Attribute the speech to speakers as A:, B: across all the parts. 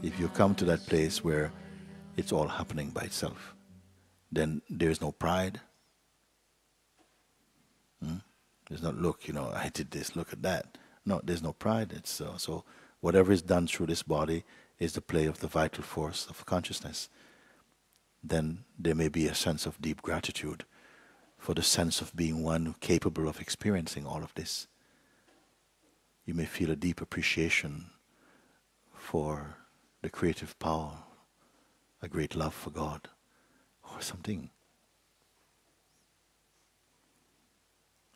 A: If you come to that place where it's all happening by itself, then there's no pride. There's not, look, I did this, look at that. No, there's no pride. It's so whatever is done through this body is the play of the vital force of consciousness. Then there may be a sense of deep gratitude for the sense of being one capable of experiencing all of this. You may feel a deep appreciation for the creative power, a great love for God, or something.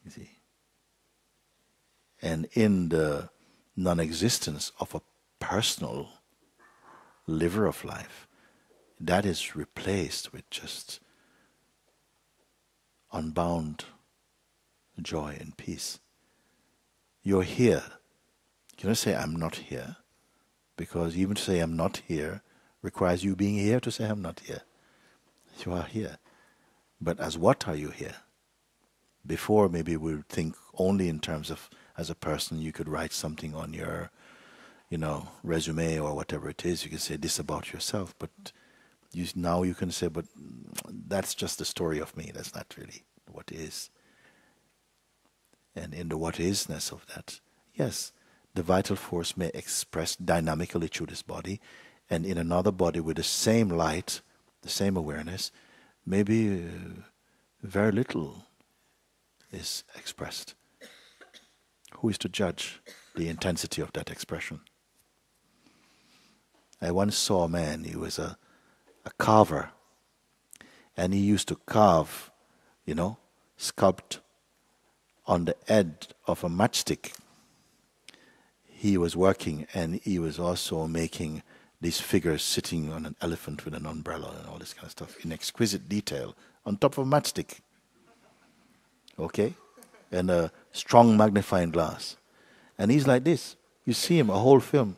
A: You see? And in the non-existence of a personal liver of life, that is replaced with just unbound joy and peace. You're here. You don't say, I'm not here, because even to say I'm not here requires you being here to say I'm not here. You are here. But as what are you here? Before, maybe we would think only in terms of, as a person, you could write something on your, resume or whatever it is. You can say this about yourself, but now you can say, but that's just the story of me. That's not really what is. And in the what isness of that, yes, the vital force may express dynamically through this body, and in another body with the same light, the same awareness, maybe very little is expressed. Who is to judge the intensity of that expression? I once saw a man, he was a carver, and he used to carve, sculpt on the edge of a matchstick. He was working, and he was also making these figures sitting on an elephant with an umbrella and all this kind of stuff in exquisite detail on top of a matchstick. Okay? And a strong magnifying glass. And he's like this. You see him, a whole film.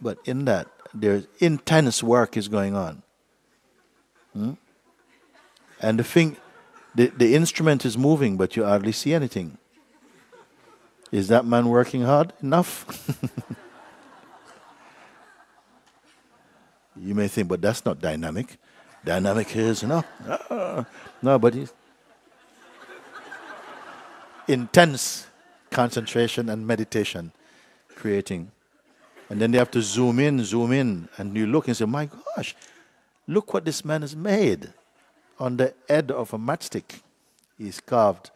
A: But in that, there's intense work is going on. And the instrument is moving, but you hardly see anything. Is that man working hard enough? You may think, but that's not dynamic. Dynamic is, no, but he's intense concentration and meditation creating. And then they have to zoom in, and you look and say, my gosh, look what this man has made. On the edge of a matchstick, he's carved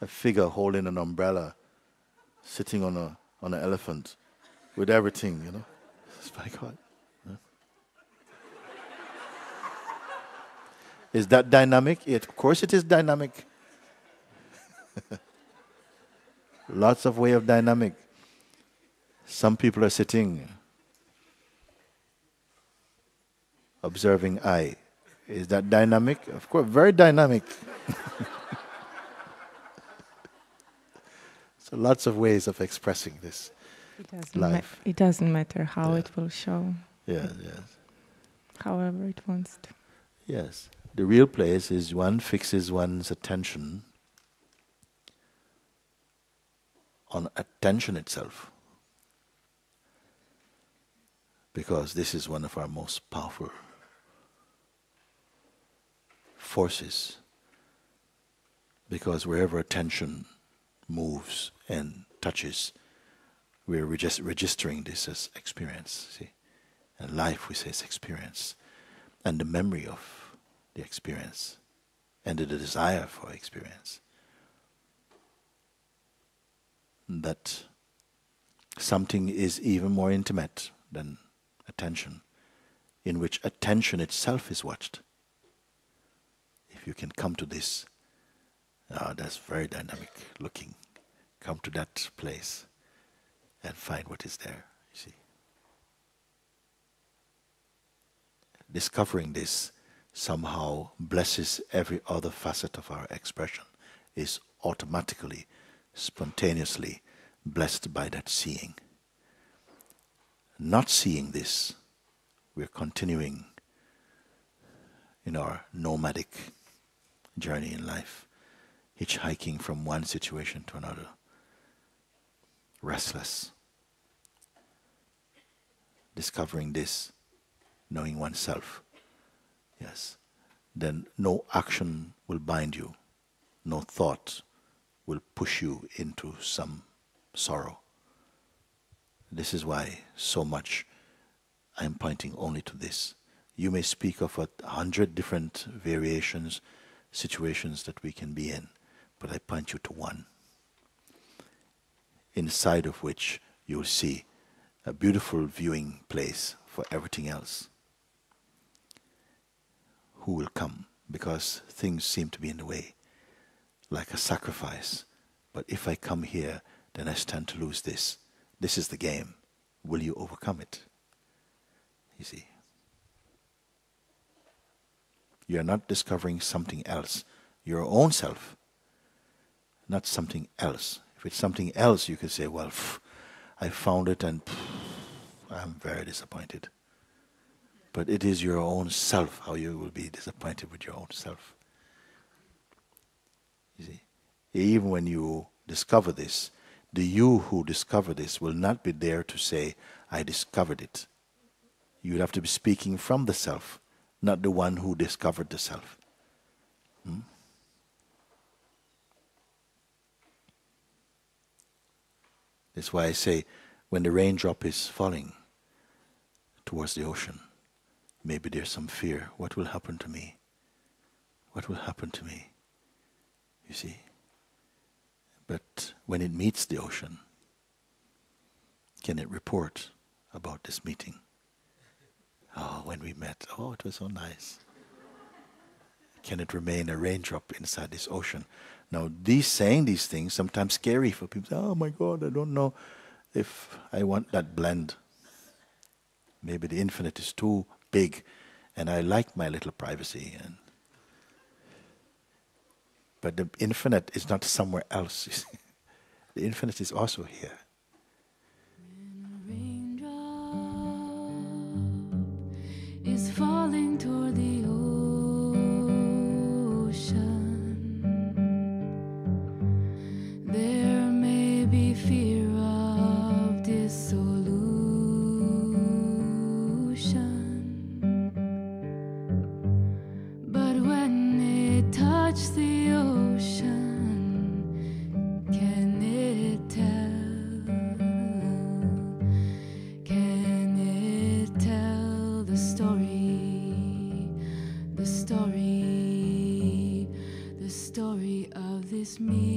A: a figure holding an umbrella, sitting on an elephant, with everything, It's my God. Is that dynamic? Of course it is dynamic. Lots of way of dynamic. Some people are sitting, observing I. Is that dynamic? Of course, very dynamic. So lots of ways of expressing this life.
B: It doesn't matter how it will show.
A: Yes.
B: However it wants to.
A: Yes. The real place is one fixes one's attention on attention itself. Because this is one of our most powerful forces. Because wherever attention moves and touches, we're just registering this as experience. See? And life, we say, is experience. And the memory of the experience and the desire for experience. That something is even more intimate than attention, in which attention itself is watched. If you can come to this, that's very dynamic looking. Come to that place and find what is there, you see. Discovering this somehow blesses every other facet of our expression, is automatically, spontaneously blessed by that seeing. Not seeing this, we're continuing in our nomadic journey in life, hitchhiking from one situation to another, restless. discovering this, knowing oneself, yes, then no action will bind you, no thought will push you into some sorrow. This is why so much I am pointing only to this. You may speak of 100 different variations, situations that we can be in, but I point you to one, inside of which you'll see a beautiful viewing place for everything else. Who will come? Because things seem to be in the way, like a sacrifice. But if I come here, then I stand to lose this. This is the game. Will you overcome it? You see. You are not discovering something else. Your own self, not something else. If it's something else, you could say, well, I found it and I'm very disappointed. But it is your own self, how you will be disappointed with your own self. You see, even when you discover this, the you who discover this will not be there to say, I discovered it. You would have to be speaking from the self, not the one who discovered the self. That's why I say, when the raindrop is falling towards the ocean, maybe there's some fear. What will happen to me? What will happen to me? You see? But when it meets the ocean, can it report about this meeting? Oh, when we met, oh, it was so nice. Can it remain a raindrop inside this ocean? Now, saying these things sometimes scary for people. Oh my God, I don't know if I want that blend. Maybe the infinite is too big, and I like my little privacy. But the infinite is not somewhere else. You see. The infinite is also here.
C: When a raindrop is falling toward the ocean, there may be fear of dissolution. But when it touches the ocean, can it tell? Can it tell the story? The story of this meeting?